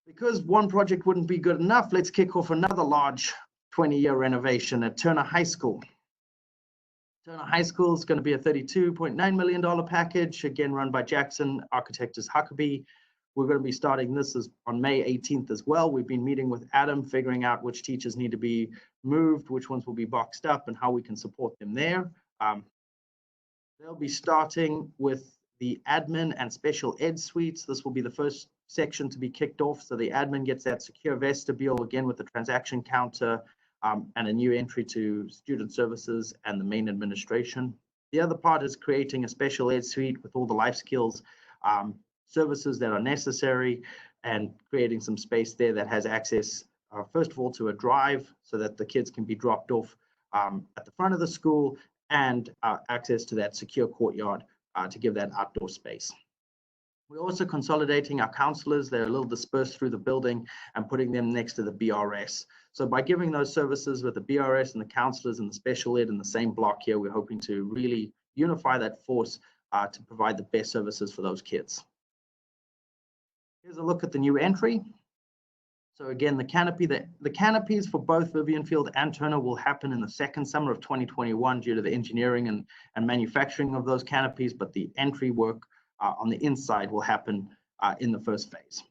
Because one project wouldn't be good enough, let's kick off another large 20-year renovation at Turner High School. Turner High School is going to be a $32.9 million package, again run by Jackson, architect is Huckabee. We're going to be starting this on May 18th as well. We've been meeting with Adam, figuring out which teachers need to be moved, which ones will be boxed up, and how we can support them there. They'll be starting with the admin and special ed suites. This will be the first section to be kicked off. So the admin gets that secure vestibule, again with the transaction counter, and a new entry to student services and the main administration. The other part is creating a special ed suite with all the life skills services that are necessary, and creating some space there that has access, first of all, to a drive so that the kids can be dropped off at the front of the school, and access to that secure courtyard to give that outdoor space. We're also consolidating our counselors. They're a little dispersed through the building, and putting them next to the BRS. So by giving those services with the BRS and the counselors and the special ed in the same block here, we're hoping to really unify that force to provide the best services for those kids. Here's a look at the new entry. So again, the canopies for both Vivian Field and Turner will happen in the second summer of 2021 due to the engineering and manufacturing of those canopies, but the entry work on the inside will happen in the first phase.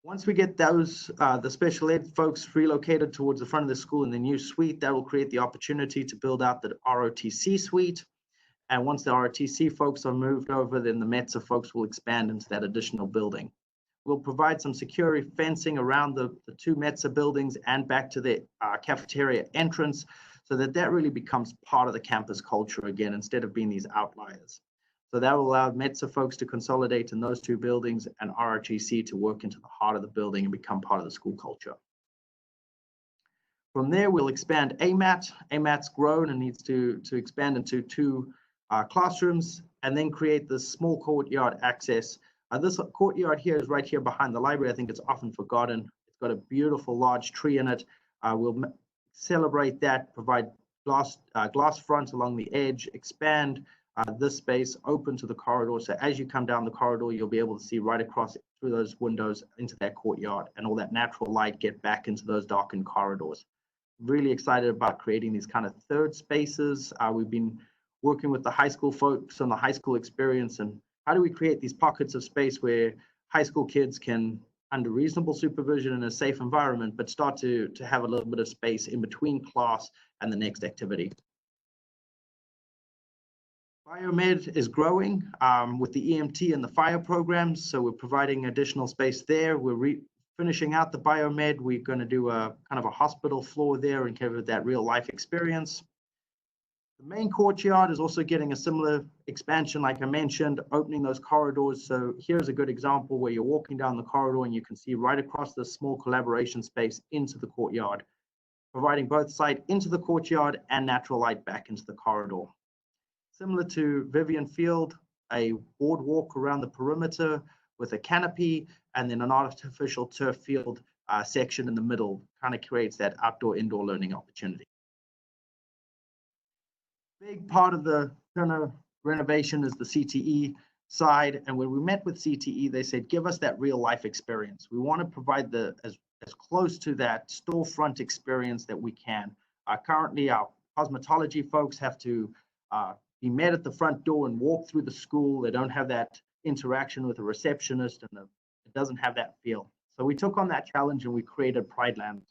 Once we get those, the special ed folks relocated towards the front of the school in the new suite, that will create the opportunity to build out the ROTC suite. And once the ROTC folks are moved over, then the METSA folks will expand into that additional building. We'll provide some security fencing around the two METSA buildings and back to the cafeteria entrance, so that really becomes part of the campus culture again, instead of being these outliers. So that will allow METSA folks to consolidate in those two buildings, and ROTC to work into the heart of the building and become part of the school culture. From there, we'll expand AMAT. AMAT's grown and needs to expand into two classrooms, and then create this small courtyard access. This courtyard here is right here behind the library. I think it's often forgotten. It's got a beautiful large tree in it. We'll celebrate that, provide glass front along the edge, expand this space open to the corridor. So as you come down the corridor, you'll be able to see right across through those windows into that courtyard, and all that natural light get back into those darkened corridors. Really excited about creating these kind of third spaces. We've been working with the high school folks on the high school experience, and how do we create these pockets of space where high school kids can, under reasonable supervision in a safe environment, but start to have a little bit of space in between class and the next activity. Biomed is growing with the EMT and the fire programs, so we're providing additional space there. We're finishing out the biomed. We're going to do a kind of a hospital floor there and give it that real life experience. The main courtyard is also getting a similar expansion, like I mentioned, opening those corridors. So here's a good example where you're walking down the corridor and you can see right across this small collaboration space into the courtyard, providing both sight into the courtyard and natural light back into the corridor. Similar to Vivian Field, a boardwalk around the perimeter with a canopy, and then an artificial turf field section in the middle, kind of creates that outdoor-indoor learning opportunity. Big part of the Turner renovation is the CTE side, and when we met with CTE, they said, give us that real life experience. We want to provide as close to that storefront experience that we can. Currently, our cosmetology folks have to be met at the front door and walk through the school. They don't have that interaction with a receptionist, and it doesn't have that feel. So we took on that challenge and we created Pride Land.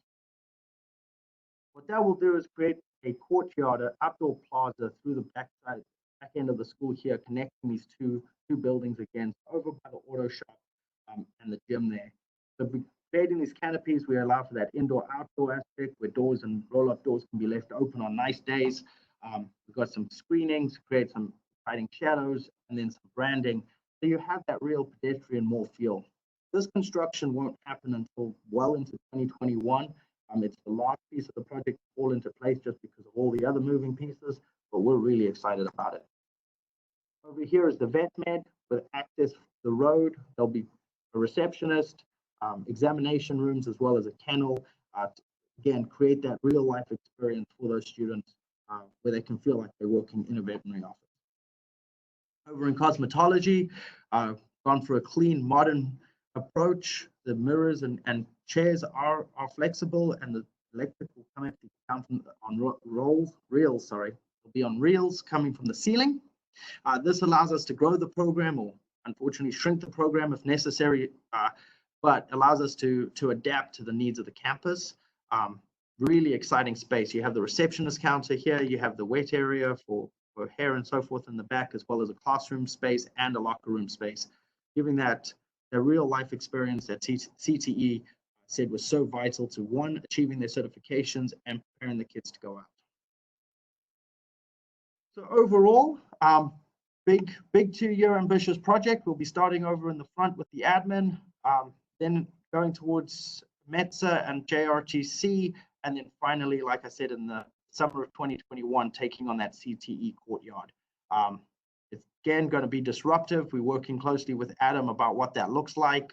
What that will do is create a courtyard, an outdoor plaza through the back end of the school here, connecting these two buildings again, over by the auto shop and the gym there. So creating these canopies, we allow for that indoor-outdoor aspect where doors and roll-up doors can be left open on nice days. We've got some screenings, create some exciting shadows, and then some branding. So you have that real pedestrian mall feel. This construction won't happen until well into 2021. It's the last piece of the project to fall into place just because of all the other moving pieces, but we're really excited about it. Over here is the vet med with access to the road. There'll be a receptionist, examination rooms, as well as a kennel. Again, create that real life experience for those students where they can feel like they're working in a veterinary office. Over in cosmetology, gone for a clean, modern approach. The mirrors and chairs are flexible, and the electric will come on reels. Will be on reels coming from the ceiling. This allows us to grow the program, or unfortunately shrink the program if necessary, but allows us to adapt to the needs of the campus. Really exciting space. You have the receptionist counter here. You have the wet area for hair and so forth in the back, as well as a classroom space and a locker room space, giving that a real life experience that CTE said was so vital to, one, achieving their certifications and preparing the kids to go out. So overall, big 2-year ambitious project. We'll be starting over in the front with the admin, then going towards METSA and JRTC, and then finally, like I said, in the summer of 2021, taking on that CTE courtyard. It's again going to be disruptive. We're working closely with Adam about what that looks like.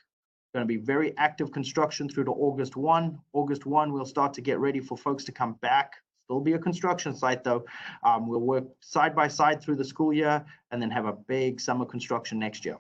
Going to be very active construction through to August 1. August 1, we'll start to get ready for folks to come back. Still be a construction site though. We'll work side by side through the school year and then have a big summer construction next year.